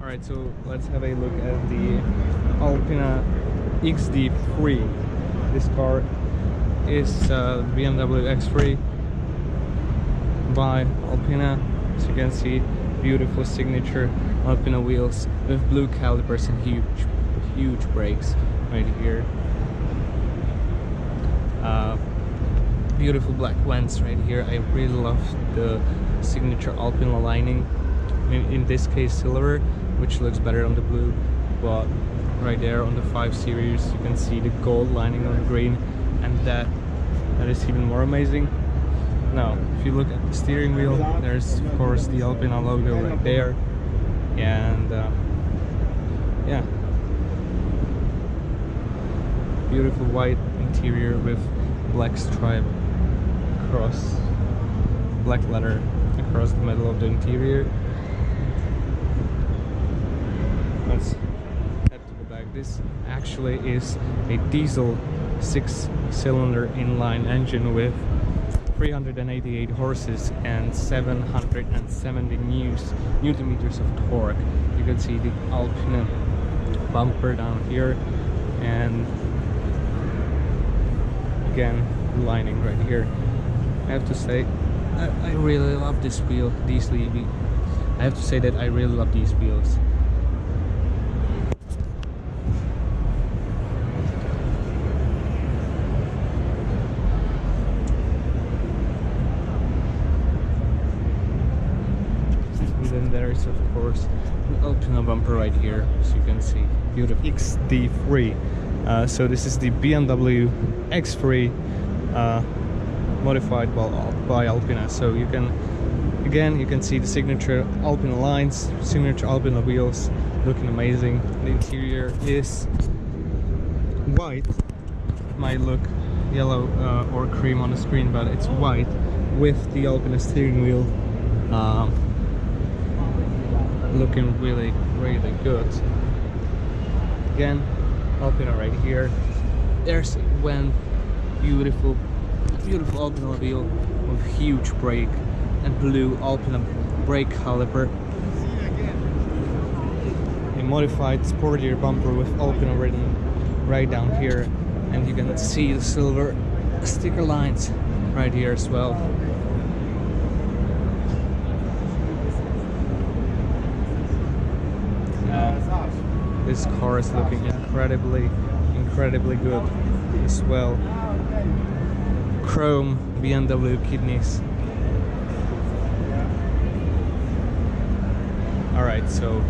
Alright, so let's have a look at the Alpina XD3. This car is BMW X3 by Alpina. As you can see, beautiful signature Alpina wheels with blue calipers and huge brakes right here. Beautiful black vents right here. I really love the signature Alpina lining. In this case silver, which looks better on the blue, but right there on the 5 Series you can see the gold lining on the green, and that is even more amazing. Now if you look at the steering wheel, there's of course the Alpina logo right there, and yeah, beautiful white interior with black stripe across, black letter across the middle of the interior. Let's head to the back. This actually is a diesel 6-cylinder inline engine with 388 horses and 770 newton meters of torque. You can see the Alpina bumper down here, and again the lining right here. I have to say I really love this wheel, I have to say that I really love these wheels. Then there is of course the Alpina bumper right here, as you can see, beautiful XD3. So this is the BMW X3 modified by Alpina. So you can see the signature Alpina lines, signature Alpina wheels, looking amazing. The interior is white, might look yellow or cream on the screen, but it's white with the Alpina steering wheel. Looking really good. Again, Alpina right here. There's one beautiful Alpina wheel with huge brake and blue Alpina brake caliper. A modified sportier bumper with Alpina written right down here, and you can see the silver sticker lines right here as well. This car is looking incredibly good as well. Chrome BMW kidneys. Alright, so